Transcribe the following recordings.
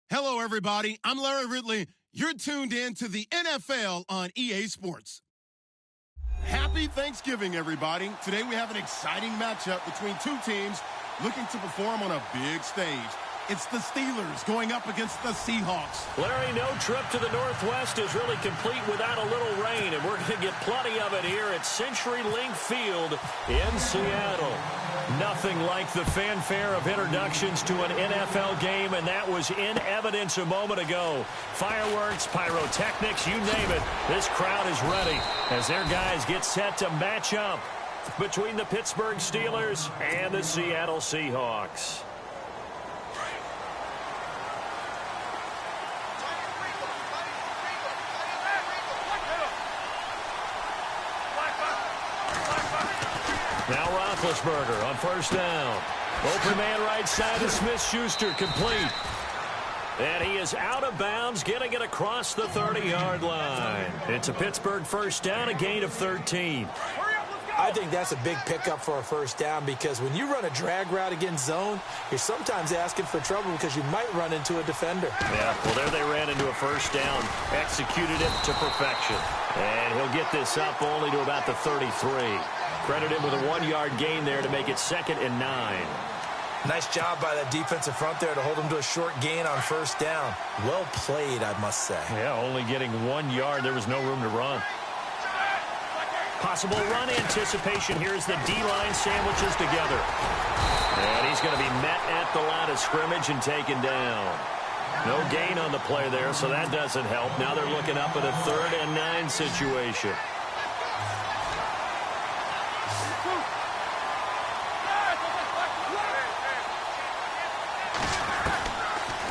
Hello, everybody. I'm Larry Ridley. You're tuned in to the NFL on EA Sports. Happy Thanksgiving, everybody. Today we have an exciting matchup between two teams looking to perform on a big stage. It's the Steelers going up against the Seahawks. Larry, no trip to the Northwest is really complete without a little rain, and we're going to get plenty of it here at CenturyLink Field in Seattle. Nothing like the fanfare of introductions to an NFL game, and that was in evidence a moment ago. Fireworks, pyrotechnics, you name it. This crowd is ready as their guys get set to match up between the Pittsburgh Steelers and the Seattle Seahawks. Now Roethlisberger on first down. Open man right side to Smith-Schuster, complete. And he is out of bounds, getting it across the 30-yard line. It's a Pittsburgh first down, a gain of 13. I think that's a big pickup for a first down because when you run a drag route against zone, you're sometimes asking for trouble because you might run into a defender. Yeah, well, there they ran into a first down, executed it to perfection. And he'll get this up only to about the 33. Credit him with a 1-yard gain there to make it 2nd and 9. Nice job by that defensive front there to hold him to a short gain on first down. Well played, I must say. Yeah, only getting 1 yard. There was no room to run. Possible run anticipation. Here's the D-line sandwiches together. And he's going to be met at the line of scrimmage and taken down. No gain on the play there, so that doesn't help. Now they're looking up at a 3rd and 9 situation.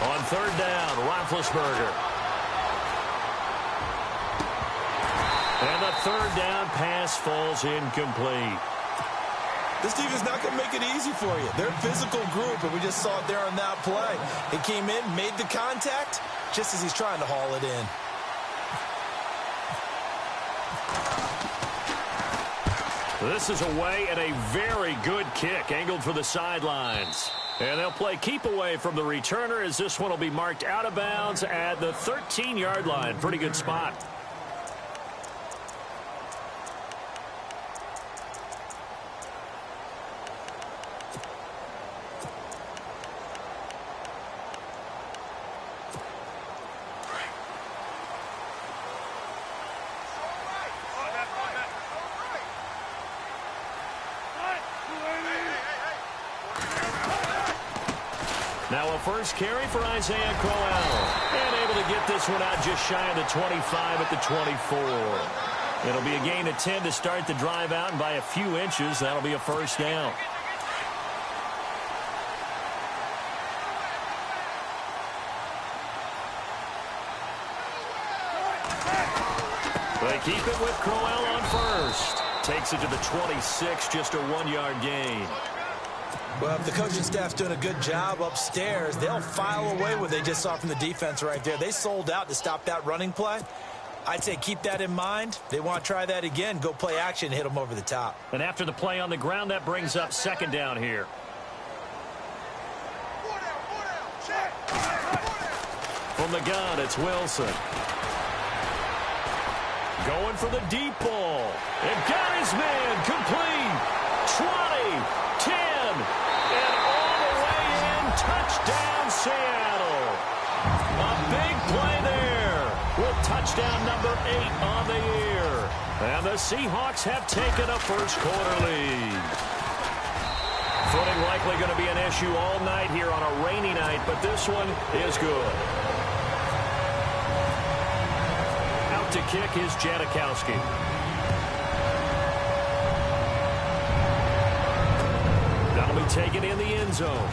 On 3rd down, Roethlisberger. And the 3rd down pass falls incomplete. This defense is not going to make it easy for you. They're a physical group, and we just saw it there on that play. He came in, made the contact, just as he's trying to haul it in. This is away and a very good kick, angled for the sidelines. And they'll play keep away from the returner as this one will be marked out of bounds at the 13-yard line. Pretty good spot. Now a first carry for Isaiah Crowell. And able to get this one out just shy of the 25 at the 24. It'll be a gain of 10 to start the drive out, and by a few inches, that'll be a first down. They keep it with Crowell on first. Takes it to the 26, just a 1-yard gain. Well, if the coaching staff's doing a good job upstairs, they'll file away what they just saw from the defense right there. They sold out to stop that running play. I'd say keep that in mind. They want to try that again. Go play action, hit them over the top. And after the play on the ground, that brings up second down here. From the gun, it's Wilson. Going for the deep ball. And got his man complete. 20, 10, and all the way in. Touchdown, Seattle. A big play there with touchdown number 8 on the year. And the Seahawks have taken a first quarter lead. Footing likely going to be an issue all night here on a rainy night, but this one is good. Out to kick is Janikowski. That'll be taken in the end zone.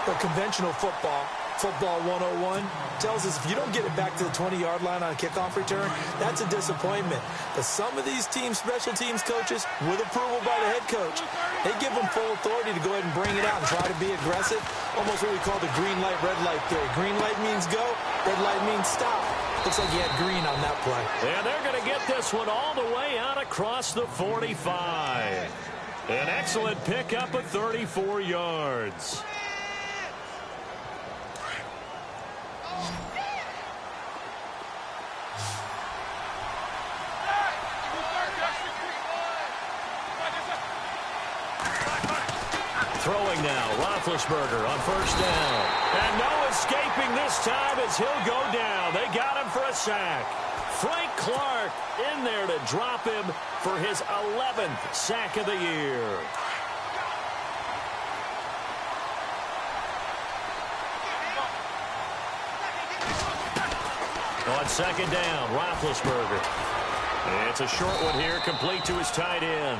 The conventional football 101, tells us if you don't get it back to the 20-yard line on a kickoff return, that's a disappointment. But some of these teams, special teams coaches, with approval by the head coach, they give them full authority to go ahead and bring it out and try to be aggressive. Almost what we call the green light, red light theory. Green light means go, red light means stop. Looks like you had green on that play. And they're going to get this one all the way out across the 45. An excellent pickup of 34 yards. Throwing now, Roethlisberger on first down. And no escaping this time as he'll go down. They got him for a sack. Frank Clark in there to drop him for his 11th sack of the year. On second down, Roethlisberger. It's a short one here, complete to his tight end.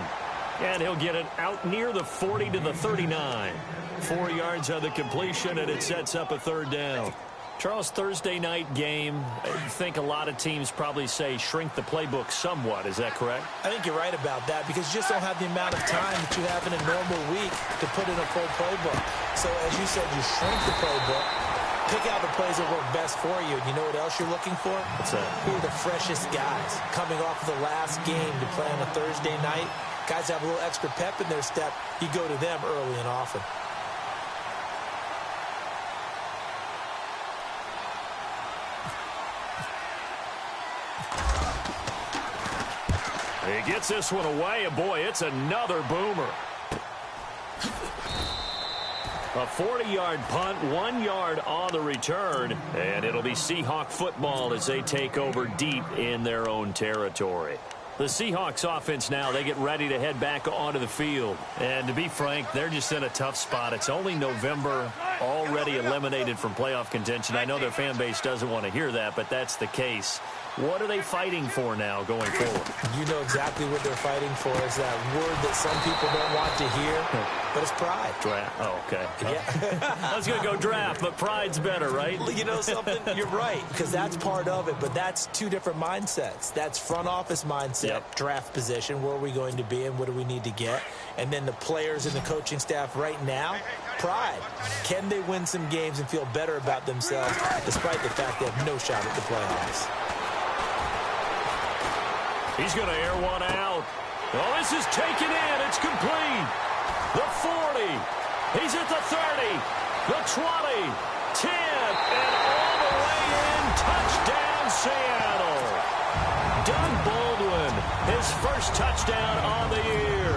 And he'll get it out near the 40 to the 39. 4 yards on the completion, and it sets up a third down. Charles, Thursday night game, I think a lot of teams probably say shrink the playbook somewhat. Is that correct? I think you're right about that because you just don't have the amount of time that you have in a normal week to put in a full playbook. So, as you said, you shrink the playbook. Pick out the plays that work best for you. And you know what else you're looking for? What's that? Who are the freshest guys coming off of the last game to play on a Thursday night? Guys have a little extra pep in their step. You go to them early and often. He gets this one away, and boy, it's another boomer. A 40-yard punt, 1 yard on the return, and it'll be Seahawk football as they take over deep in their own territory. The Seahawks offense now, they get ready to head back onto the field. And to be frank, they're just in a tough spot. It's only November. already eliminated from playoff contention. I know their fan base doesn't want to hear that, but that's the case. What are they fighting for now going forward? You know exactly what they're fighting for. Is that word that some people don't want to hear, but it's pride. Draft. Oh, okay. Yeah. I was going to go draft, but pride's better, right? You know something? You're right, because that's part of it, but that's two different mindsets. That's front office mindset, draft position, where are we going to be and what do we need to get? And then the players and the coaching staff right now, pride. Can they win some games and feel better about themselves despite the fact they have no shot at the playoffs? He's going to air one out. Oh, this is taken in. It's complete. The 40. He's at the 30. The 20. 10. And all the way in. Touchdown, Seattle. Doug Baldwin, his first touchdown on the year.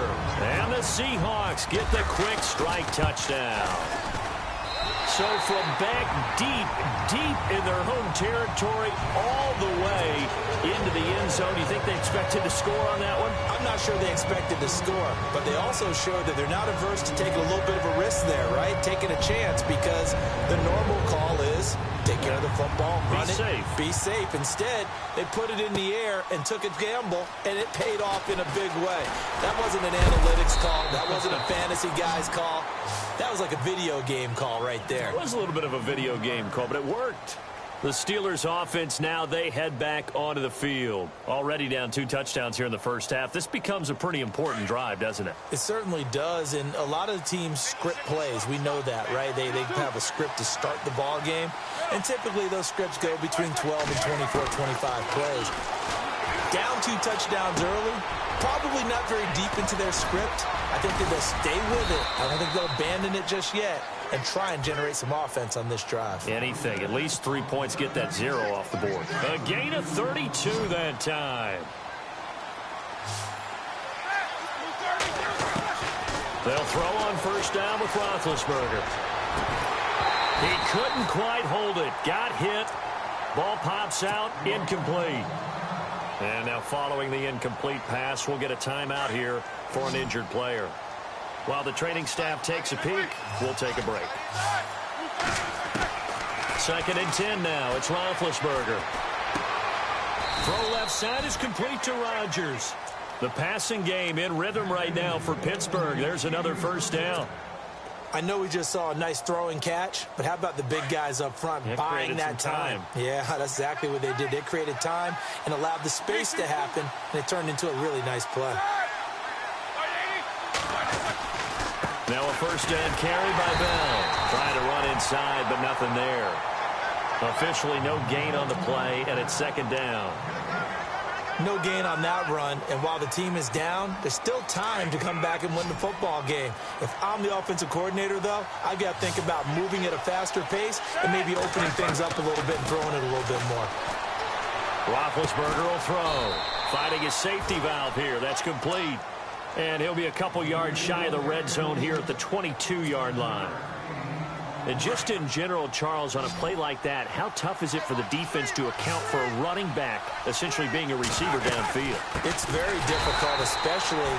And the Seahawks get the quick strike touchdown. So from back deep in their home territory, all the way into the end zone, do you think they expected to score on that one? I'm not sure they expected to score, but they also showed that they're not averse to taking a little bit of a risk there, right? Taking a chance, because the normal call is take care of the football, run it, be safe. Instead, they put it in the air and took a gamble, and it paid off in a big way. That wasn't an analytics call. That wasn't a fantasy guy's call. That was like a video game call right there. It was a little bit of a video game call, but it worked. The Steelers offense now, they head back onto the field. Already down 2 touchdowns here in the first half. This becomes a pretty important drive, doesn't it? It certainly does, and a lot of the teams script plays. We know that, right? They have a script to start the ball game, and typically those scripts go between 12 and 24, 25 plays. Down 2 touchdowns early, probably not very deep into their script. I think that they'll stay with it. I don't think they'll abandon it just yet and try and generate some offense on this drive. Anything. At least 3 points, get that 0 off the board. A gain of 32 that time. They'll throw on first down with Roethlisberger. He couldn't quite hold it. Got hit. Ball pops out. Incomplete. And now following the incomplete pass, we'll get a timeout here for an injured player. While the training staff takes a peek, we'll take a break. 2nd and 10 now. It's Roethlisberger. Throw left side is complete to Rodgers. The passing game in rhythm right now for Pittsburgh. There's another first down. I know we just saw a nice throwing catch, but how about the big guys up front buying that time? Yeah, that's exactly what they did. They created time and allowed the space to happen, and it turned into a really nice play. Now a first down carry by Bell. Trying to run inside, but nothing there. Officially no gain on the play, and it's 2nd down. No gain on that run, and while the team is down, there's still time to come back and win the football game. If I'm the offensive coordinator, though, I've got to think about moving at a faster pace and maybe opening things up a little bit and throwing it a little bit more. Roethlisberger will throw. Finding his safety valve here. That's complete. And he'll be a couple yards shy of the red zone here at the 22-yard line. And just in general, Charles, on a play like that, how tough is it for the defense to account for a running back essentially being a receiver downfield? It's very difficult, especially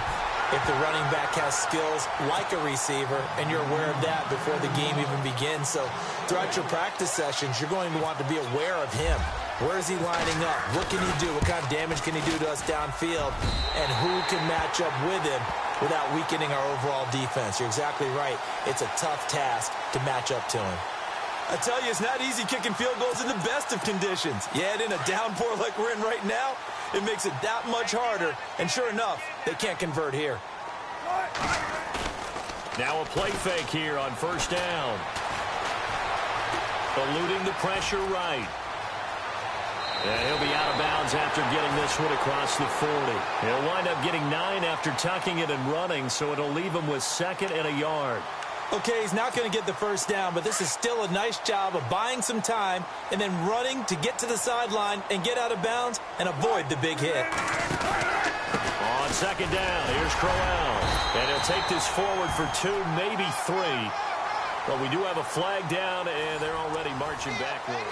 if the running back has skills like a receiver, and you're aware of that before the game even begins. So throughout your practice sessions, you're going to want to be aware of him. Where is he lining up? What can he do? What kind of damage can he do to us downfield? And who can match up with him without weakening our overall defense? You're exactly right. It's a tough task to match up to him. I tell you, it's not easy kicking field goals in the best of conditions. Yet in a downpour like we're in right now, it makes it that much harder. And sure enough, they can't convert here. Now a play fake here on first down. Eluding the pressure right. And he'll be out of bounds after getting this one across the 40. He'll wind up getting 9 after tucking it and running, so it'll leave him with 2nd and a yard. Okay, he's not going to get the first down, but this is still a nice job of buying some time and then running to get to the sideline and get out of bounds and avoid the big hit. On 2nd down, here's Crowell. And he'll take this forward for 2, maybe 3. But we do have a flag down, and they're already marching backward.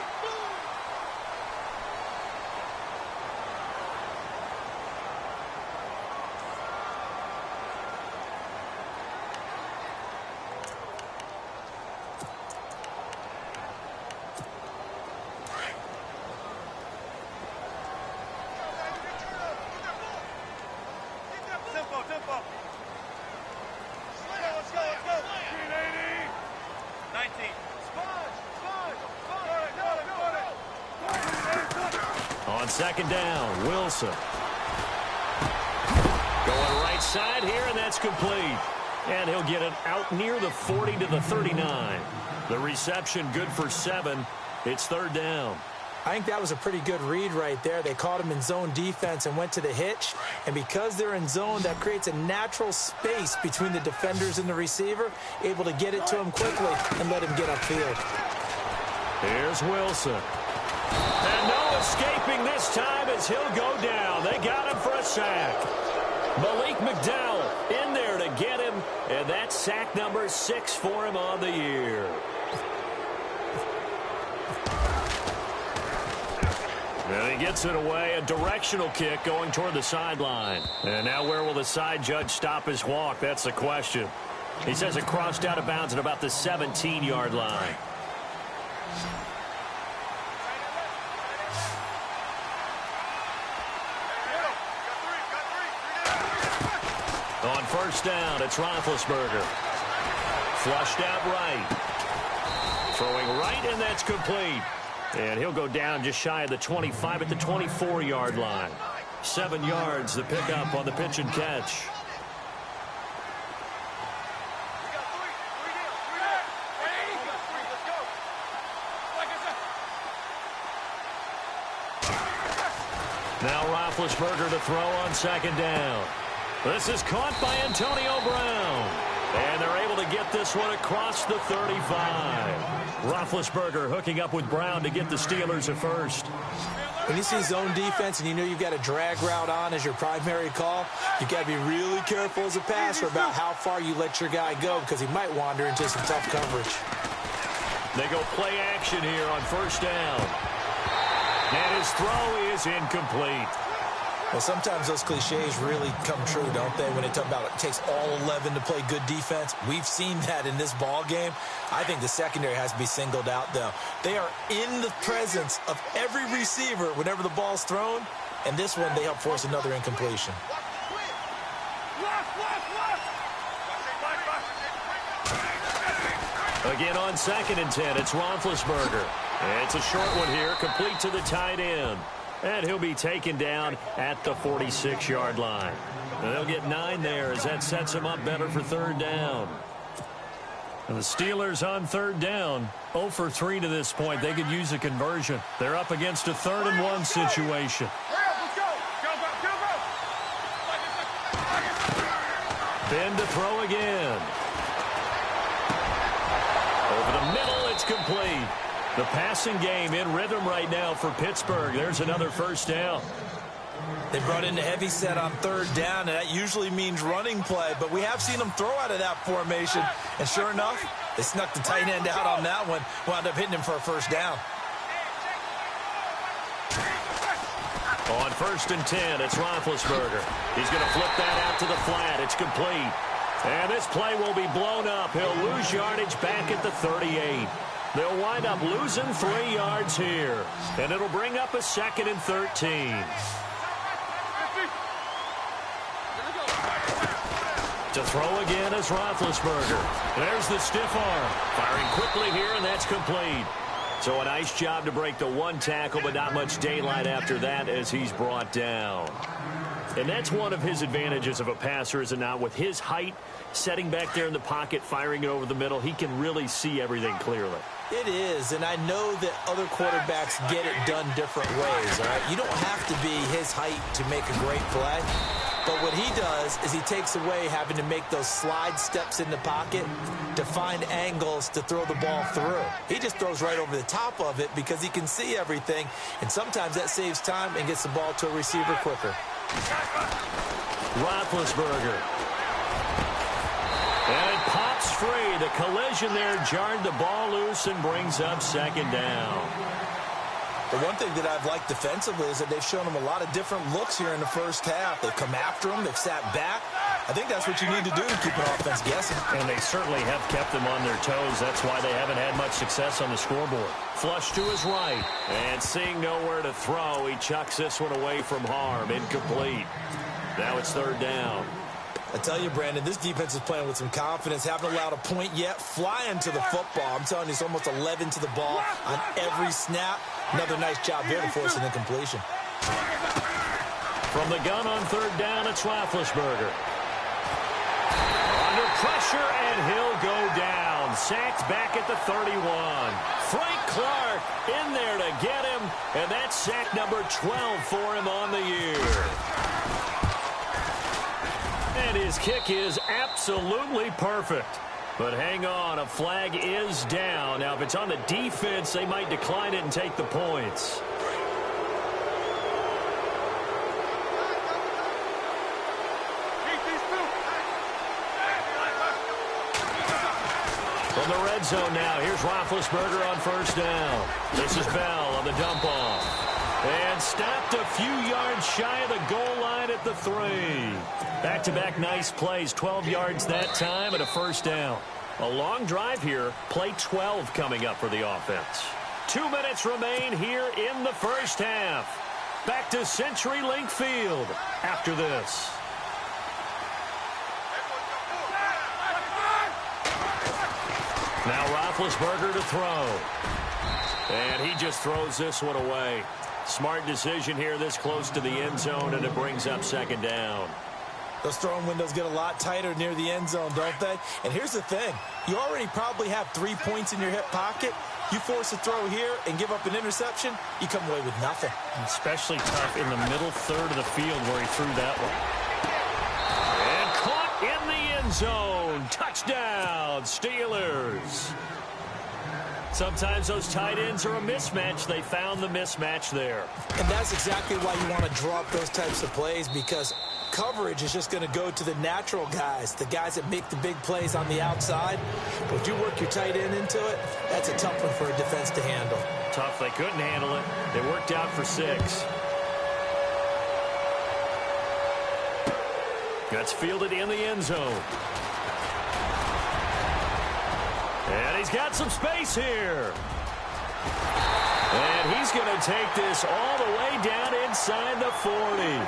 On second down, Wilson. Going right side here, and that's complete. And he'll get it out near the 40 to the 39. The reception good for 7. It's third down. I think that was a pretty good read right there. They caught him in zone defense and went to the hitch. And because they're in zone, that creates a natural space between the defenders and the receiver, able to get it to him quickly and let him get upfield. Here's Wilson. And no escaping this time as he'll go down. They got him for a sack. Malik McDowell in there to get him, and that's sack number 6 for him on the year. And he gets it away, a directional kick going toward the sideline. And now where will the side judge stop his walk? That's the question. He says it crossed out of bounds at about the 17-yard line. On first down, it's Roethlisberger. Flushed out right. Throwing right, and that's complete. And he'll go down just shy of the 25 at the 24-yard line. 7 yards, the pickup on the pitch and catch. Now Roethlisberger to throw on second down. This is caught by Antonio Brown. And they're able to get this one across the 35. Roethlisberger hooking up with Brown to get the Steelers at first. When you see zone defense and you know you've got a drag route on as your primary call, you've got to be really careful as a passer about how far you let your guy go because he might wander into some tough coverage. They go play action here on first down. And his throw is incomplete. Well, sometimes those cliches really come true, don't they, when they talk about it takes all 11 to play good defense. We've seen that in this ball game. I think the secondary has to be singled out, though. They are in the presence of every receiver whenever the ball's thrown, and this one they help force another incompletion. Again on second and 10, it's Roethlisberger. It's a short one here, complete to the tight end. And he'll be taken down at the 46-yard line. And they'll get 9 there as that sets him up better for third down. And the Steelers on third down, 0 for 3 to this point. They could use a conversion. They're up against a 3rd and 1 situation. Ben to throw again. Over the middle, it's complete. The passing game in rhythm right now for Pittsburgh. There's another first down. They brought in a heavy set on third down, and that usually means running play, but we have seen them throw out of that formation. And sure enough, they snuck the tight end out on that one, wound up hitting him for a first down. On first and 10, it's Roethlisberger. He's going to flip that out to the flat. It's complete. And this play will be blown up. He'll lose yardage back at the 38. They'll wind up losing 3 yards here. And it'll bring up a 2nd and 13. To throw again is Roethlisberger. There's the stiff arm. Firing quickly here, and that's complete. So a nice job to break the 1 tackle, but not much daylight after that as he's brought down. And that's one of his advantages of a passer, is it not? With his height, setting back there in the pocket, firing it over the middle, he can really see everything clearly. It is, and I know that other quarterbacks get it done different ways, all right? You don't have to be his height to make a great play. But what he does is he takes away having to make those slide steps in the pocket to find angles to throw the ball through. He just throws right over the top of it because he can see everything, and sometimes that saves time and gets the ball to a receiver quicker. Roethlisberger. And it pops free. The collision there jarred the ball loose and brings up second down. The one thing that I've liked defensively is that they've shown him a lot of different looks here in the first half. They've come after him. They've sat back. I think that's what you need to do to keep an offense guessing. And they certainly have kept them on their toes. That's why they haven't had much success on the scoreboard. Flush to his right. And seeing nowhere to throw, he chucks this one away from harm. Incomplete. Now it's third down. I tell you, Brandon, this defense is playing with some confidence. Haven't allowed a point yet. Flying to the football. I'm telling you, it's almost 11 to the ball on every snap. Another nice job there to force an incompletion. From the gun on third down, it's Roethlisberger. Under pressure, and he'll go down. Sacked back at the 31. Frank Clark in there to get him, and that's sack number 12 for him on the year. And his kick is absolutely perfect. But hang on, a flag is down. Now, if it's on the defense, they might decline it and take the points. From the red zone now, here's Roethlisberger on first down. This is Bell on the dump off. And stopped a few yards shy of the goal line at the 3. Back-to-back nice plays, 12 yards that time and a first down. A long drive here, play 12 coming up for the offense. 2 minutes remain here in the first half. Back to CenturyLink Field after this. Now Roethlisberger to throw. And he just throws this one away. Smart decision here this close to the end zone, and it brings up second down. Those throwing windows get a lot tighter near the end zone, don't they? And here's the thing. You already probably have 3 points in your hip pocket. You force a throw here and give up an interception, you come away with nothing. Especially tough in the middle third of the field where he threw that one. And caught in the end zone. Touchdown, Steelers. Sometimes those tight ends are a mismatch. They found the mismatch there. And that's exactly why you want to draw up those types of plays, because coverage is just going to go to the natural guys, the guys that make the big plays on the outside. But if you work your tight end into it, that's a tough one for a defense to handle. Tough. They couldn't handle it. They worked out for 6. That's fielded in the end zone. And he's got some space here. And he's going to take this all the way down inside the 40.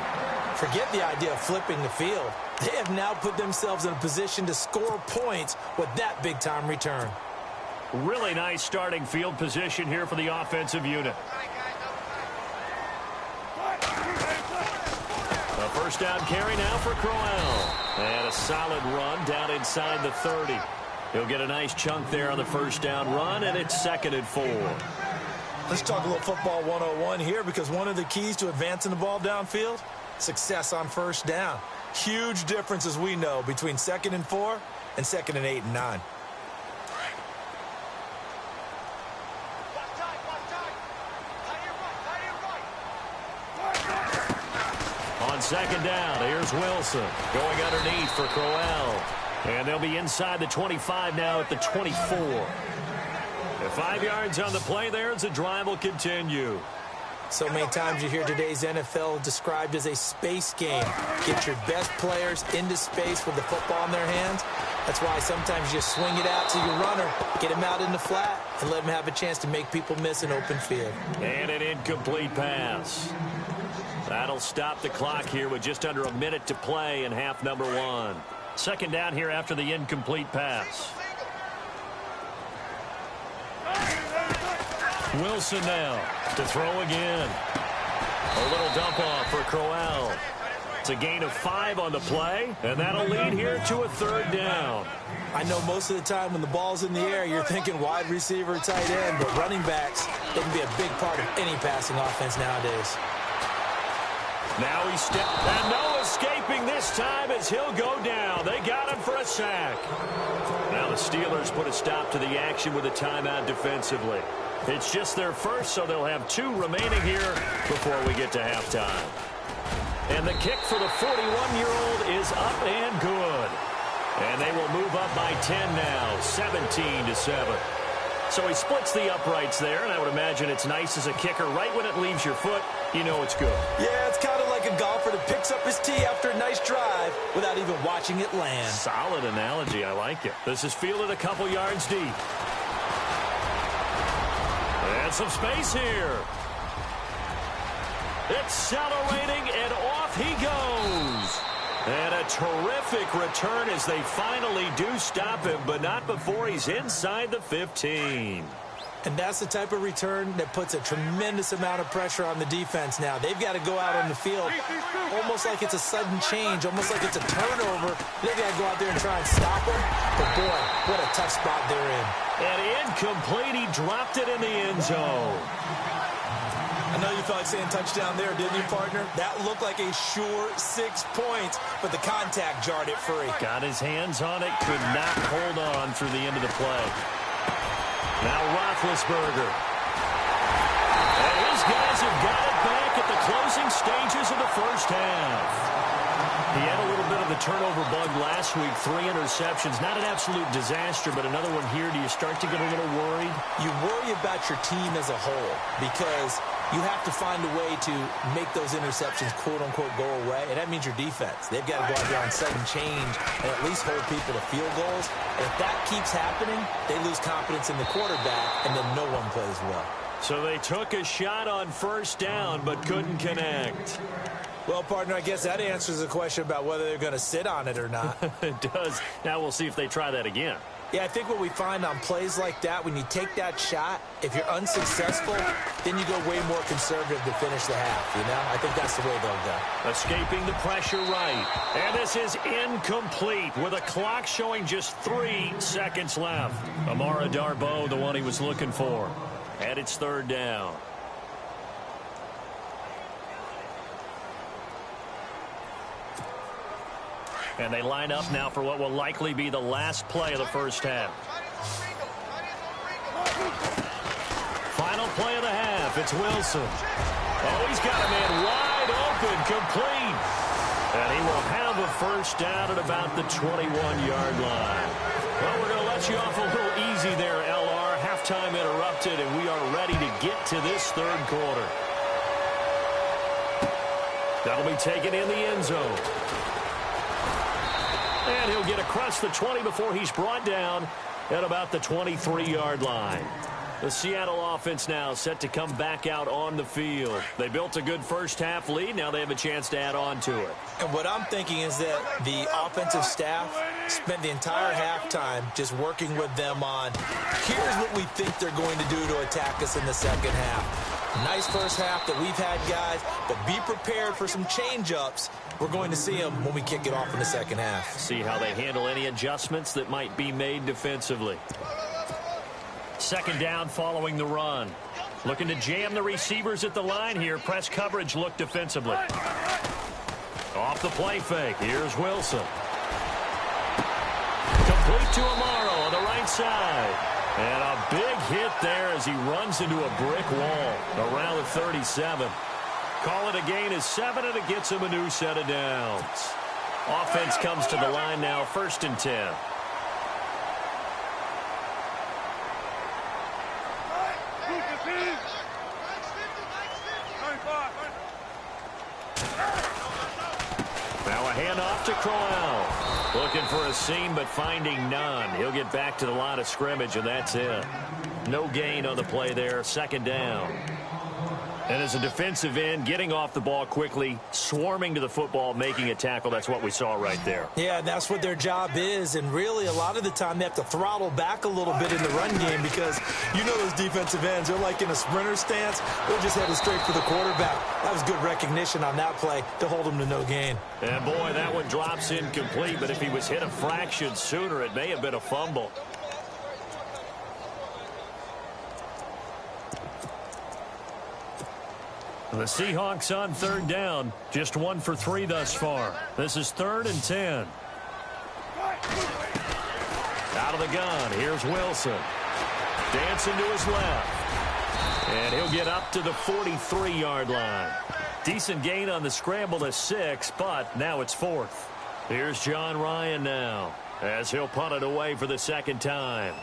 Forget the idea of flipping the field. They have now put themselves in a position to score points with that big-time return. Really nice starting field position here for the offensive unit. A first down carry now for Crowell. And a solid run down inside the 30. He'll get a nice chunk there on the first down run, and it's 2nd and 4. Let's talk a little football 101 here, because one of the keys to advancing the ball downfield, success on first down. Huge difference, as we know, between 2nd and 4 and 2nd and 8 and 9. On second down, here's Wilson going underneath for Crowell. And they'll be inside the 25 now at the 24. And 5 yards on the play there as the drive will continue. So many times you hear today's NFL described as a space game. Get your best players into space with the football in their hands. That's why sometimes you swing it out to your runner, get him out in the flat, and let him have a chance to make people miss an open field. And an incomplete pass. That'll stop the clock here with just under a minute to play in half number 1. Second down here after the incomplete pass. Wilson now to throw again. A little dump off for Crowell. It's a gain of 5 on the play, and that'll lead here to a third down. I know most of the time when the ball's in the air, you're thinking wide receiver, tight end, but running backs, they can be a big part of any passing offense nowadays. Now he stepped, and no escaping this time as he'll go down. They got him for a sack. Now the Steelers put a stop to the action with a timeout defensively. It's just their first, so they'll have 2 remaining here before we get to halftime. And the kick for the 41-year-old is up and good. And they will move up by 10 now, 17-7. So he splits the uprights there, and I would imagine it's nice as a kicker. Right when it leaves your foot, you know it's good. Yeah, it's kind of like a golfer that picks up his tee after a nice drive without even watching it land. Solid analogy. I like it. This is fielded a couple yards deep. And some space here. Accelerating, and off he goes. And a terrific return as they finally do stop him, but not before he's inside the 15. And that's the type of return that puts a tremendous amount of pressure on the defense now. They've got to go out on the field almost like it's a sudden change, almost like it's a turnover. They've got to go out there and try and stop them. But, boy, what a tough spot they're in. And incomplete. He dropped it in the end zone. I know you felt like saying touchdown there, didn't you, partner? That looked like a sure 6 points, but the contact jarred it free. Got his hands on it, could not hold on through the end of the play. Now Roethlisberger. And his guys have got it back at the closing stages of the first half. He had a little bit of the turnover bug last week, 3 interceptions. Not an absolute disaster, but another one here. Do you start to get a little worried? You worry about your team as a whole because you have to find a way to make those interceptions, quote-unquote, go away, and that means your defense. They've got to go out there on sudden change and at least hold people to field goals. And if that keeps happening, they lose confidence in the quarterback, and then no one plays well. So they took a shot on first down but couldn't connect. Well, partner, I guess that answers the question about whether they're going to sit on it or not. It does. Now we'll see if they try that again. Yeah, I think what we find on plays like that, when you take that shot, if you're unsuccessful, then you go way more conservative to finish the half, you know? I think that's the way they'll go. Escaping the pressure right. And this is incomplete with a clock showing just 3 seconds left. Amara Darboh, the one he was looking for. And it's third down. And they line up now for what will likely be the last play of the first half. Final play of the half. It's Wilson. Oh, he's got a man wide open, complete. And he will have a first down at about the 21-yard line. Well, we're going to let you off a little easy there, LR. Halftime interrupted, and we are ready to get to this third quarter. That'll be taken in the end zone. And he'll get across the 20 before he's brought down at about the 23-yard line. The Seattle offense now set to come back out on the field. They built a good first-half lead. Now they have a chance to add on to it. And what I'm thinking is that the offensive staff spent the entire halftime just working with them on, here's what we think they're going to do to attack us in the second half. Nice first half that we've had, guys, but be prepared for some change-ups. We're going to see them when we kick it off in the second half. See how they handle any adjustments that might be made defensively. Second down following the run. Looking to jam the receivers at the line here. Press coverage look defensively. Off the play fake. Here's Wilson. Complete to Amaro on the right side. And a big hit there as he runs into a brick wall around the 37. Call it a gain of 7, and it gets him a new set of downs. Offense comes to the line now, 1st and 10. Now a handoff to Crowell. Looking for a seam, but finding none. He'll get back to the line of scrimmage, and that's it. No gain on the play there. Second down. And as a defensive end, getting off the ball quickly, swarming to the football, making a tackle, that's what we saw right there. Yeah, that's what their job is. And really, a lot of the time, they have to throttle back a little bit in the run game because you know those defensive ends, they're like in a sprinter stance. They're just headed straight for the quarterback. That was good recognition on that play to hold him to no gain. And, boy, that one drops incomplete. But if he was hit a fraction sooner, it may have been a fumble. The Seahawks on third down. Just 1 for 3 thus far. This is 3rd and 10. Out of the gun. Here's Wilson. Dancing to his left. And he'll get up to the 43-yard line. Decent gain on the scramble to 6, but now it's 4th. Here's John Ryan now as he'll punt it away for the second time.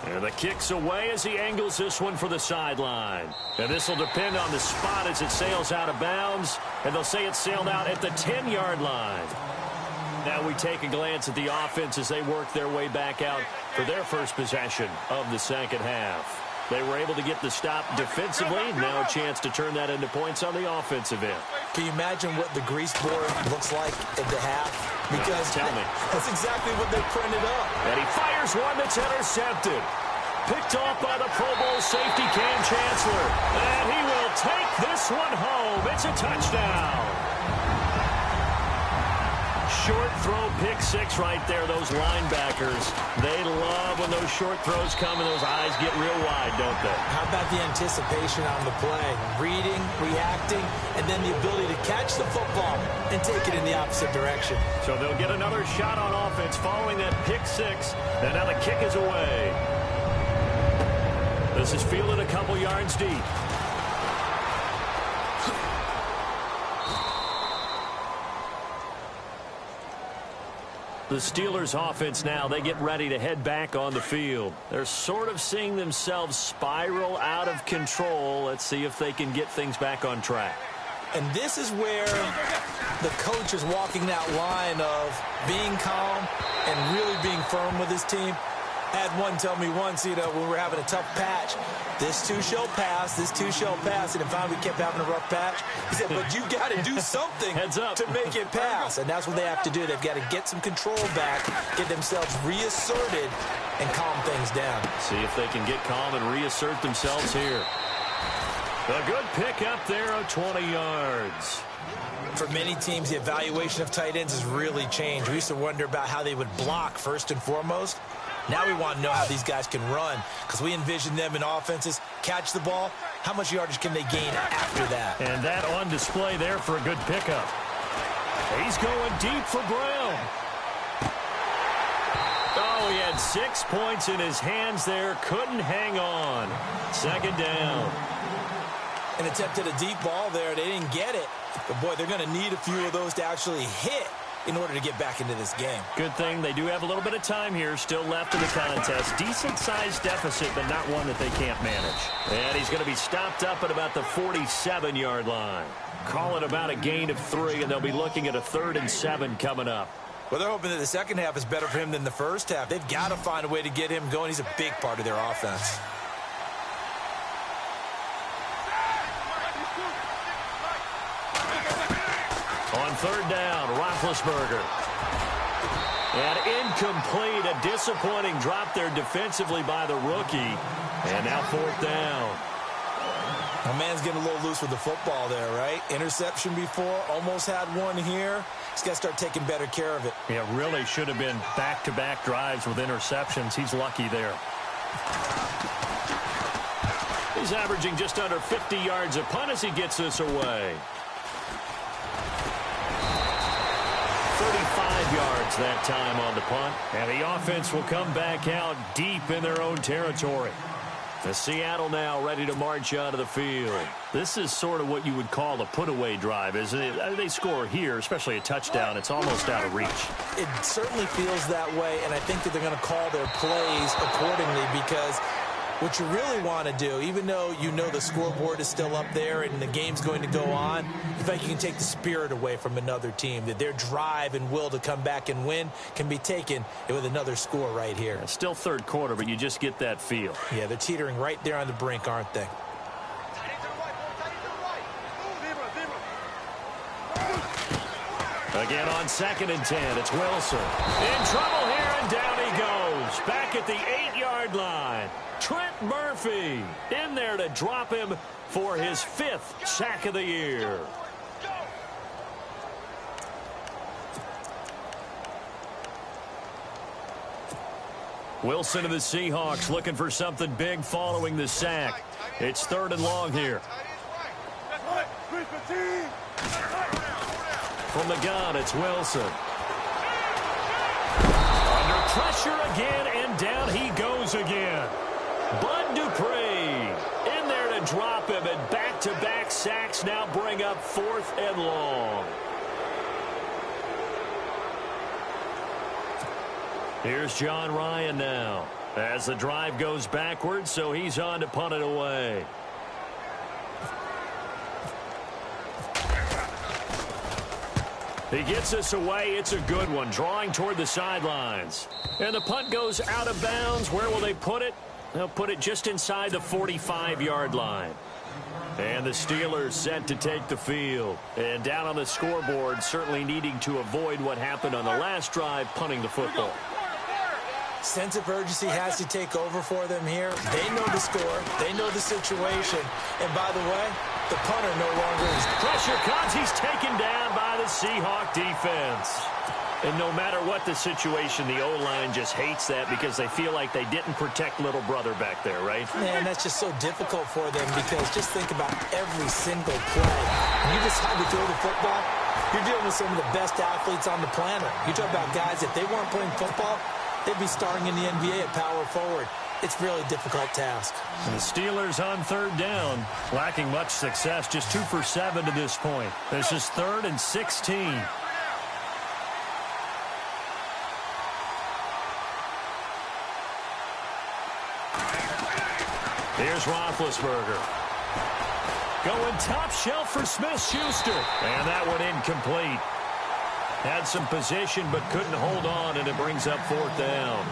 And the kick's away as he angles this one for the sideline. And this will depend on the spot as it sails out of bounds. And they'll say it sailed out at the 10-yard line. Now we take a glance at the offense as they work their way back out for their first possession of the second half. They were able to get the stop defensively. Now a chance to turn that into points on the offensive end. Can you imagine what the grease board looks like at the half? Because tell me. That's exactly what they printed up. And he fires one that's intercepted. Picked off by the Pro Bowl safety Cam Chancellor. And he will take this one home. It's a touchdown. Short throw, pick six right there. Those linebackers, they love when those short throws come and those eyes get real wide, don't they? How about the anticipation on the play? Reading, reacting, and then the ability to catch the football and take it in the opposite direction. So they'll get another shot on offense following that pick six. And now the kick is away. This is fielded a couple yards deep. The Steelers offense now, they get ready to head back on the field. They're sort of seeing themselves spiral out of control. Let's see if they can get things back on track. And this is where the coach is walking that line of being calm and really being firm with his team. I had one tell me once, when we were having a tough patch, this too shall pass, this too shall pass. And finally we kept having a rough patch. He said, but you got to do something Heads up. to make it pass. And that's what they have to do. They've got to get some control back, get themselves reasserted, and calm things down. See if they can get calm and reassert themselves here. A good pick up there of 20 yards. For many teams, the evaluation of tight ends has really changed. We used to wonder about how they would block first and foremost. Now we want to know how these guys can run, because we envision them in offenses, catch the ball. How much yardage can they gain after that? And that on display there for a good pickup. He's going deep for Brown. Oh, he had 6 points in his hands there. Couldn't hang on. Second down. An attempt at a deep ball there. They didn't get it. But, boy, they're going to need a few of those to actually hit in order to get back into this game. Good thing they do have a little bit of time here still left in the contest. Decent-sized deficit, but not one that they can't manage. And he's going to be stopped up at about the 47-yard line. Call it about a gain of 3, and they'll be looking at a 3rd and 7 coming up. Well, they're hoping that the second half is better for him than the first half. They've got to find a way to get him going. He's a big part of their offense. On third down, Roethlisberger. And incomplete, a disappointing drop there defensively by the rookie. And now fourth down. My man's getting a little loose with the football there, right? Interception before, almost had one here. He's got to start taking better care of it. Yeah, really should have been back-to-back drives with interceptions. He's lucky there. He's averaging just under 50 yards a punt as he gets this away. 35 yards that time on the punt. And the offense will come back out deep in their own territory. The Seattle now ready to march out of the field. This is sort of what you would call a put-away drive, isn't it? They score here, especially a touchdown. It's almost out of reach. It certainly feels that way, and I think that they're going to call their plays accordingly, because what you really want to do, even though you know the scoreboard is still up there and the game's going to go on, in fact, you can take the spirit away from another team, that their drive and will to come back and win can be taken with another score right here. It's still third quarter, but you just get that feel. Yeah, they're teetering right there on the brink, aren't they? Again on 2nd and 10, it's Wilson. In trouble here, and down he goes. Back at the 8-yard line. Trent Murphy in there to drop him for his 5th sack of the year. Wilson of the Seahawks looking for something big following the sack. It's 3rd and long here. From the gun, it's Wilson. Under pressure again, and down he goes again. Bud Dupree in there to drop him, and back-to-back sacks now bring up 4th and long. Here's John Ryan now as the drive goes backwards, so he's on to punt it away. He gets this away. It's a good one, drawing toward the sidelines. And the punt goes out of bounds. Where will they put it? They'll put it just inside the 45-yard line. And the Steelers set to take the field. And down on the scoreboard, certainly needing to avoid what happened on the last drive, punting the football. Sense of urgency has to take over for them here. They know the score. They know the situation. And by the way, the punter no longer is. Pressure comes. He's taken down by the Seahawk defense. And no matter what the situation, the O-line just hates that because they feel like they didn't protect little brother back there, right? Man, that's just so difficult for them because just think about every single play. When you decide to throw the football, you're dealing with some of the best athletes on the planet. You talk about guys, if they weren't playing football, they'd be starring in the NBA at power forward. It's really a difficult task. And the Steelers on third down, lacking much success, just 2 for 7 to this point. This is 3rd and 16. Here's Roethlisberger. Going top shelf for Smith-Schuster. And that one incomplete. Had some position but couldn't hold on, and it brings up 4th down.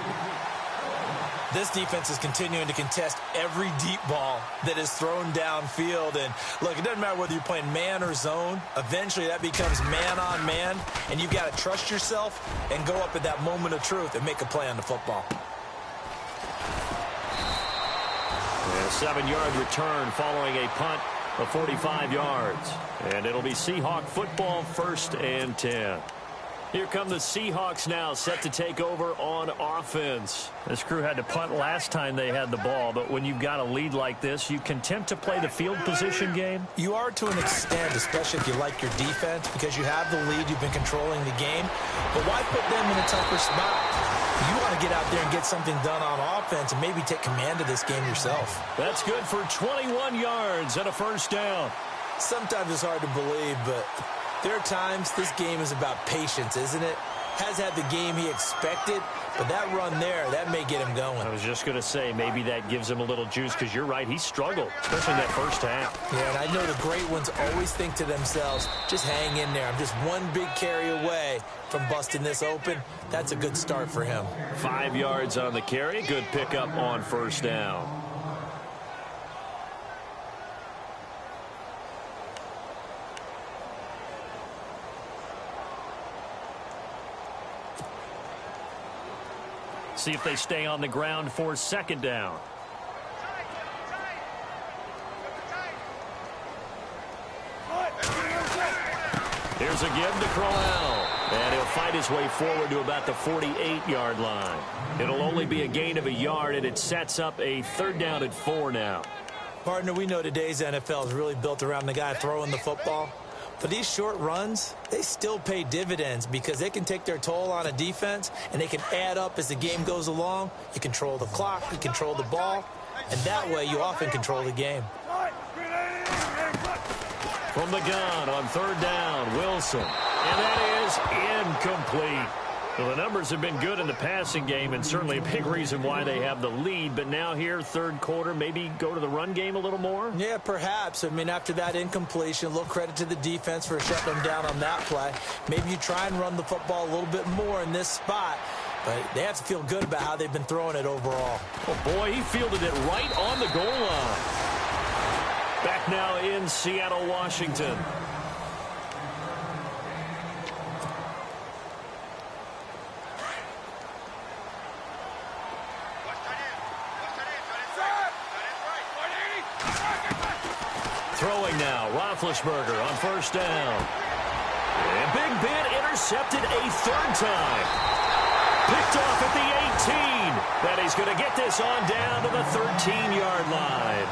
This defense is continuing to contest every deep ball that is thrown downfield. And look, it doesn't matter whether you're playing man or zone. Eventually that becomes man on man, and you've got to trust yourself and go up at that moment of truth and make a play on the football. And a 7-yard return following a punt of 45 yards. And it'll be Seahawk football, 1st and 10. Here come the Seahawks now, set to take over on offense. This crew had to punt last time they had the ball, but when you've got a lead like this, you can tempt to play the field position game. You are to an extent, especially if you like your defense, because you have the lead, you've been controlling the game. But why put them in a tougher spot? You want to get out there and get something done on offense and maybe take command of this game yourself. That's good for 21 yards and a 1st down. Sometimes it's hard to believe, but there are times this game is about patience, isn't it? Has had the game he expected, but that run there, that may get him going. I was just going to say, maybe that gives him a little juice, because you're right, he struggled, especially in that first half. Yeah, and I know the great ones always think to themselves, just hang in there. I'm just one big carry away from busting this open. That's a good start for him. 5 yards on the carry, good pickup on 1st down. See if they stay on the ground for 2nd down. Here's a give to Crowell. And he'll fight his way forward to about the 48-yard line. It'll only be a gain of a yard, and it sets up a 3rd down and 4 now. Partner, we know today's NFL is really built around the guy throwing the football. But these short runs, they still pay dividends because they can take their toll on a defense, and they can add up as the game goes along. You control the clock, you control the ball, and that way you often control the game. From the gun on 3rd down, Wilson. And that is incomplete. Well, the numbers have been good in the passing game, and certainly a big reason why they have the lead. But now here, 3rd quarter, maybe go to the run game a little more? Yeah, perhaps. I mean, after that incompletion, a little credit to the defense for shutting them down on that play. Maybe you try and run the football a little bit more in this spot. But they have to feel good about how they've been throwing it overall. Oh, boy, he fielded it right on the goal line. Back now in Seattle, Washington. Throwing now, Roethlisberger on 1st down. And Big Ben intercepted a 3rd time. Picked off at the 18. But he's going to get this on down to the 13-yard line.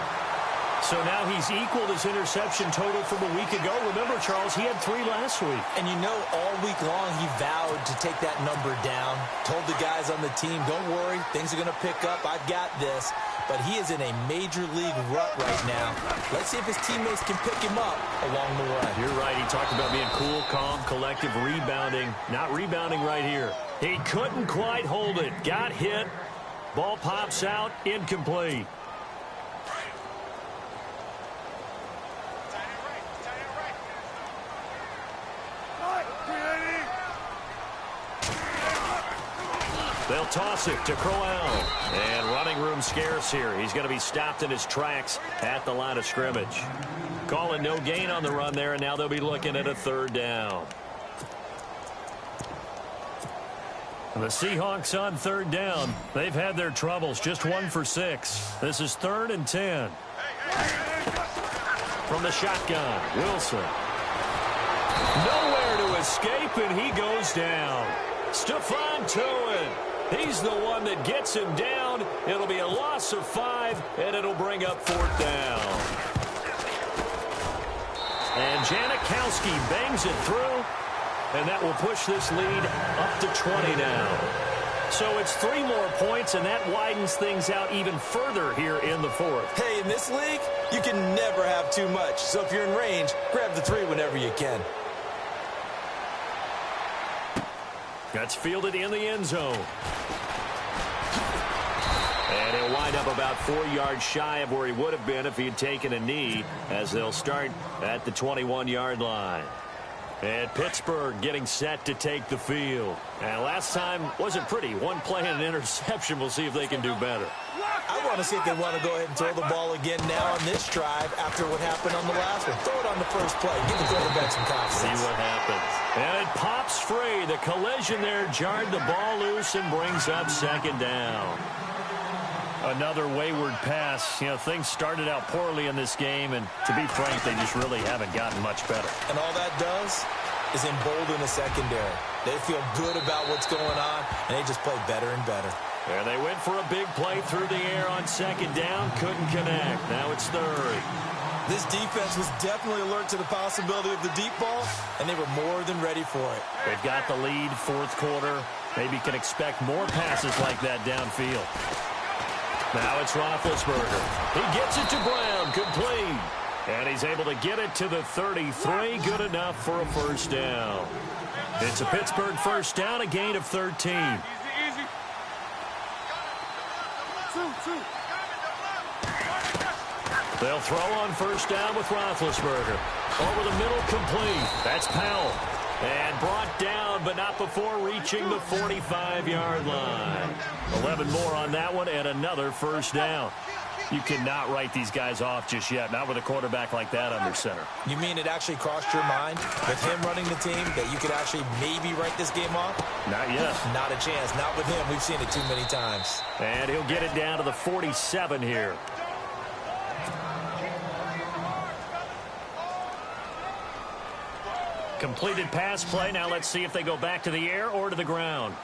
So now he's equaled his interception total from a week ago. Remember, Charles, he had 3 last week. And you know, all week long he vowed to take that number down. Told the guys on the team, don't worry, things are going to pick up. I've got this. But he is in a major league rut right now. Let's see if his teammates can pick him up along the way. You're right. He talked about being cool, calm, collective, rebounding. Not rebounding right here. He couldn't quite hold it. Got hit. Ball pops out. Incomplete. They'll toss it to Crowell. And running room scarce here. He's going to be stopped in his tracks at the line of scrimmage. Calling no gain on the run there, and now they'll be looking at a third down. And the Seahawks on third down. They've had their troubles, just 1 for 6. This is 3rd and 10. From the shotgun, Wilson. Nowhere to escape, and he goes down. Stephon Tuitt. He's the one that gets him down. It'll be a loss of 5, and it'll bring up 4th down. And Janikowski bangs it through, and that will push this lead up to 20 now. So it's 3 more points, and that widens things out even further here in the 4th. Hey, in this league, you can never have too much. So if you're in range, grab the 3 whenever you can. That's fielded in the end zone. And he'll wind up about 4 yards shy of where he would have been if he had taken a knee, as they'll start at the 21-yard line. And Pittsburgh getting set to take the field. And last time wasn't pretty. 1 play and an interception. We'll see if they can do better. I want to see if they want to go ahead and throw the ball again now on this drive after what happened on the last one. Throw it on the first play. Give the quarterback some confidence. See what happens. And it pops free. The collision there jarred the ball loose and brings up 2nd down. Another wayward pass. You know, things started out poorly in this game, and to be frank, they just really haven't gotten much better. And all that does is embolden the secondary. They feel good about what's going on, and they just play better and better. And they went for a big play through the air on 2nd down. Couldn't connect. Now it's 3rd. This defense was definitely alert to the possibility of the deep ball, and they were more than ready for it. They've got the lead, 4th quarter. Maybe can expect more passes like that downfield. Now it's Roethlisberger. He gets it to Brown, complete. And he's able to get it to the 33, good enough for a 1st down. It's a Pittsburgh 1st down, a gain of 13. They'll throw on 1st down with Roethlisberger. Over the middle, complete. That's Powell. And brought down, but not before reaching the 45-yard line. 11 more on that one, and another 1st down. You cannot write these guys off just yet, not with a quarterback like that under center. You mean it actually crossed your mind with him running the team that you could actually maybe write this game off? Not yet. Not a chance. Not with him. We've seen it too many times. And he'll get it down to the 47 here. Completed pass play. Now let's see if they go back to the air or to the ground.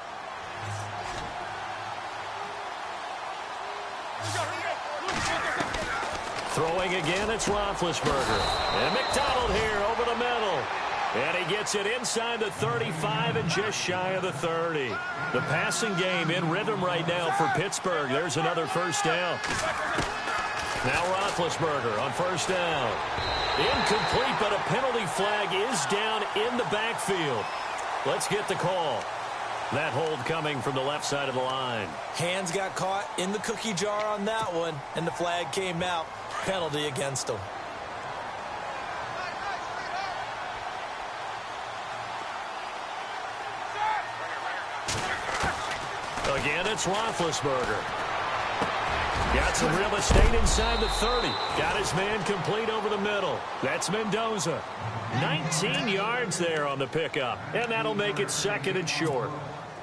Throwing again, it's Roethlisberger. And McDonald here over the middle. And he gets it inside the 35 and just shy of the 30. The passing game in rhythm right now for Pittsburgh. There's another 1st down. Now Roethlisberger on 1st down. Incomplete, but a penalty flag is down in the backfield. Let's get the call. That hold coming from the left side of the line. Hands got caught in the cookie jar on that one, and the flag came out. Penalty against him. Again, it's Roethlisberger. Got some real estate inside the 30. Got his man complete over the middle. That's Mendoza. 19 yards there on the pickup. And that'll make it 2nd and short.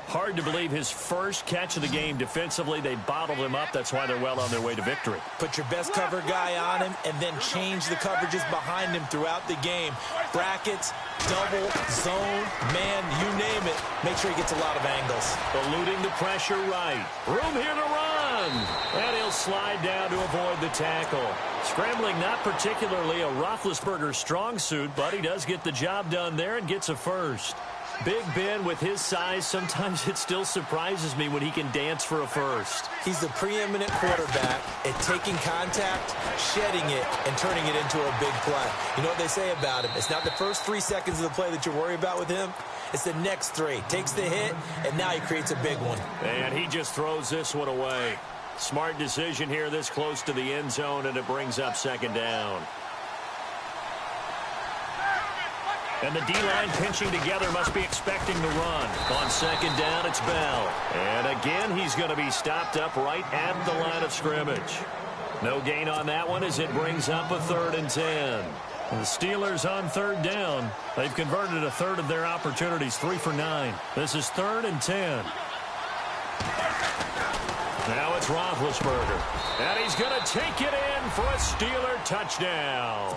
Hard to believe his first catch of the game defensively. They bottled him up. That's why they're well on their way to victory. Put your best cover guy on him and then change the coverages behind him throughout the game. Brackets, double, zone, man, you name it. Make sure he gets a lot of angles. Eluding the pressure right. Room here to run. And he'll slide down to avoid the tackle. Scrambling not particularly a Roethlisberger strong suit, but he does get the job done there and gets a 1st. Big Ben, with his size, sometimes it still surprises me when he can dance for a 1st. He's the preeminent quarterback at taking contact, shedding it, and turning it into a big play. You know what they say about him? It's not the first 3 seconds of the play that you worry about with him. It's the next 3. Takes the hit, and now he creates a big one. And he just throws this one away. Smart decision here this close to the end zone, and it brings up 2nd down. And the D-line pinching together must be expecting the run. On second down, it's Bell. And again, he's going to be stopped up right at the line of scrimmage. No gain on that one as it brings up a 3rd and 10. The Steelers on 3rd down. They've converted a third of their opportunities, 3 for 9. This is 3rd and 10. Now it's Roethlisberger. And he's going to take it in for a Steeler touchdown.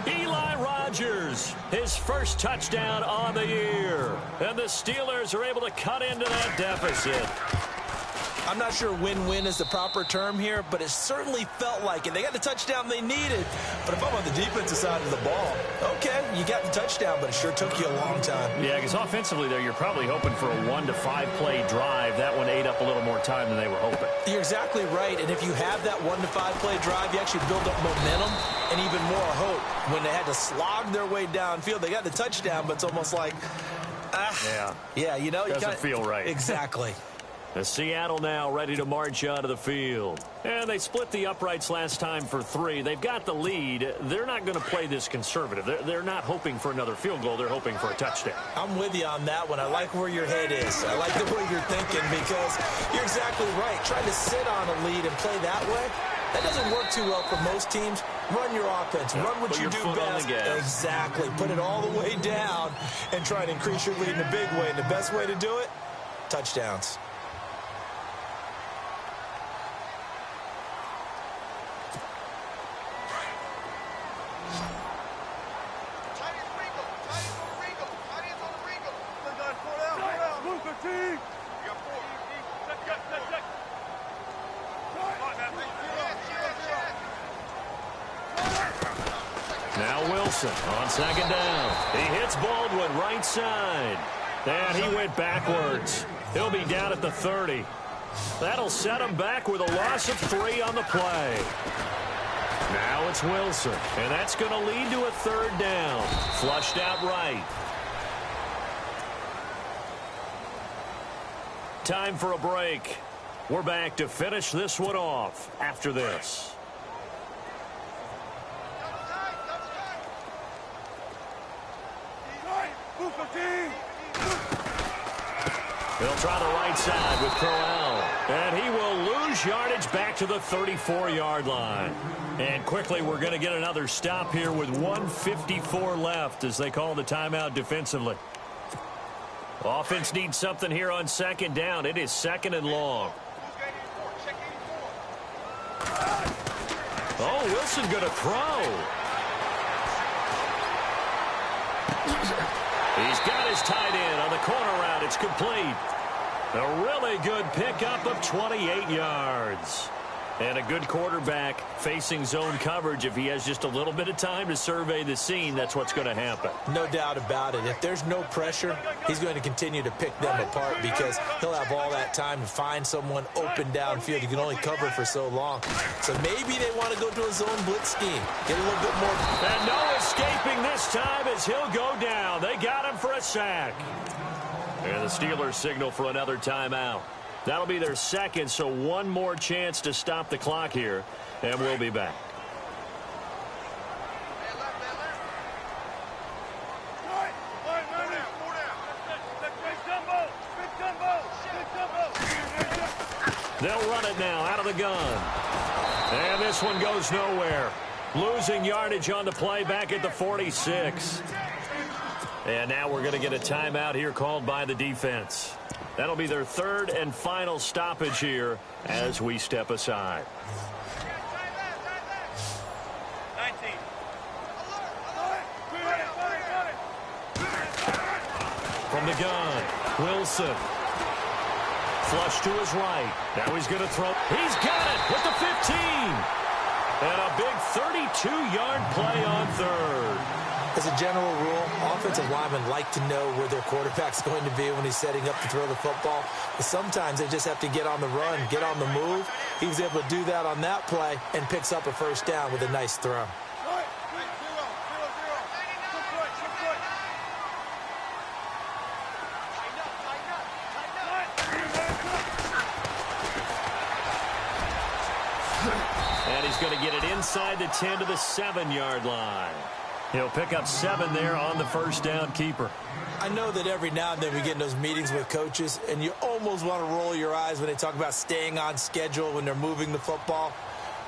Eli Rogers, his first touchdown on the year. And the Steelers are able to cut into that deficit. I'm not sure win-win is the proper term here, but it certainly felt like it. They got the touchdown they needed. But if I'm on the defensive side of the ball, okay, you got the touchdown, but it sure took you a long time. Yeah, because offensively there, you're probably hoping for a 1 to 5 play drive. That one ate up a little more time than they were hoping. You're exactly right, and if you have that 1 to 5 play drive, you actually build up momentum and even more hope. When they had to slog their way downfield, they got the touchdown, but it's almost like, yeah, you know, doesn't feel right. Exactly. The Seattle now ready to march onto the field. And they split the uprights last time for 3. They've got the lead. They're not going to play this conservative. They're not hoping for another field goal. They're hoping for a touchdown. I'm with you on that one. I like where your head is. I like the way you're thinking because you're exactly right. Trying to sit on a lead and play that way, that doesn't work too well for most teams. Run your offense. Run what you do best. Exactly. Put it all the way down and try to increase your lead in a big way. And the best way to do it, touchdowns. Now Wilson on second down. He hits Baldwin right side. And he went backwards. He'll be down at the 30. That'll set him back with a loss of 3 on the play. Now it's Wilson. And that's going to lead to a 3rd down. Flushed out right. Time for a break. We're back to finish this one off after this. He'll try the right side with Crowell. And he will lose yardage back to the 34-yard line. And quickly, we're going to get another stop here with 1:54 left as they call the timeout defensively. Offense needs something here on second down. It is 2nd and long. Oh, Wilson going to throw. He's got his tight end on the corner route. It's complete. A really good pickup of 28 yards. And a good quarterback facing zone coverage. If he has just a little bit of time to survey the scene, that's what's going to happen. No doubt about it. If there's no pressure, he's going to continue to pick them apart because he'll have all that time to find someone open downfield. He can only cover for so long. So maybe they want to go to a zone blitz scheme. Get a little bit more. And no escaping this time as he'll go down. They got him for a sack. And the Steelers signal for another timeout. That'll be their 2nd, so one more chance to stop the clock here, and we'll be back. They'll run it now out of the gun. And this one goes nowhere. Losing yardage on the play back at the 46. And now we're going to get a timeout here called by the defense. That'll be their 3rd and final stoppage here as we step aside. 19. From the gun, Wilson. Flush to his right. Now he's going to throw. He's got it with the 15. And a big 32-yard play on 3rd. As a general rule, offensive linemen like to know where their quarterback's going to be when he's setting up to throw the football. But sometimes they just have to get on the run, get on the move. He was able to do that on that play and picks up a 1st down with a nice throw. And he's going to get it inside the 10 to the 7-yard line. He'll pick up 7 there on the first down keeper. I know that every now and then we get in those meetings with coaches, and you almost want to roll your eyes when they talk about staying on schedule when they're moving the football.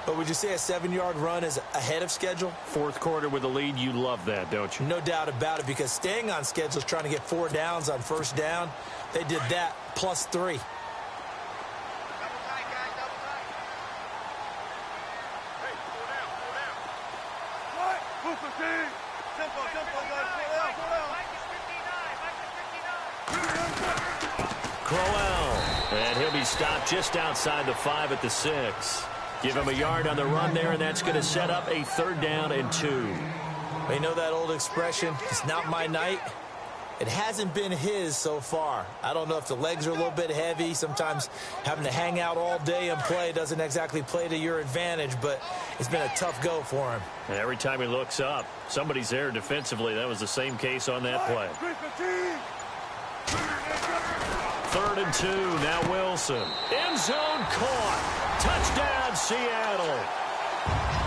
But would you say a 7-yard run is ahead of schedule? Fourth quarter with a lead, you love that, don't you? No doubt about it, because staying on schedule is trying to get 4 downs on first down. They did that plus 3. Crowell, and he'll be stopped just outside the 5 at the 6. Give him a yard on the run there, and that's going to set up a 3rd down and 2. You know that old expression, it's not my night? It hasn't been his so far. I don't know if the legs are a little bit heavy. Sometimes having to hang out all day and play doesn't exactly play to your advantage, but it's been a tough go for him. And every time he looks up, somebody's there defensively. That was the same case on that play. 3rd and 2, now Wilson. End zone caught. Touchdown, Seattle.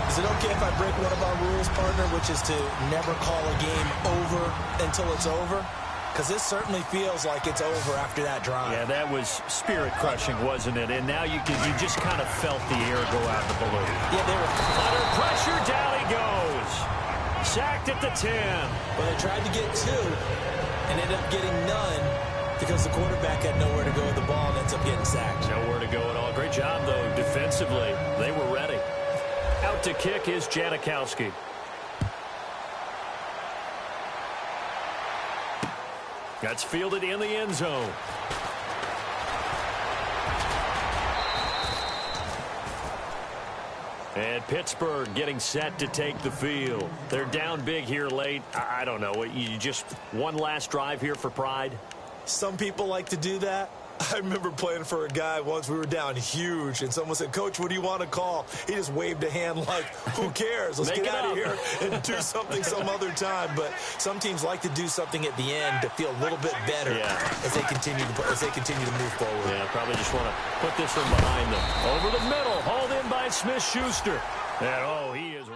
Is it okay if I break one of our rules, partner, which is to never call a game over until it's over? Because this certainly feels like it's over after that drive. Yeah, that was spirit-crushing, wasn't it? And now you just kind of felt the air go out of the balloon. Yeah, they were under pressure. Down he goes. Sacked at the 10. Well, they tried to get 2 and ended up getting none because the quarterback had nowhere to go with the ball and ends up getting sacked. Nowhere to go at all. Great job, though, defensively. They were ready. Out to kick is Janikowski. That's fielded in the end zone. And Pittsburgh getting set to take the field. They're down big here late. I don't know. You just one last drive here for pride? Some people like to do that. I remember playing for a guy once. We were down huge, and someone said, "Coach, what do you want to call?" He just waved a hand like, who cares? Let's get out of here and do something some other time. But some teams like to do something at the end to feel a little bit better as they continue to move forward. Yeah, probably just want to put this one behind them. Over the middle, hauled in by Smith-Schuster. And, oh, he is...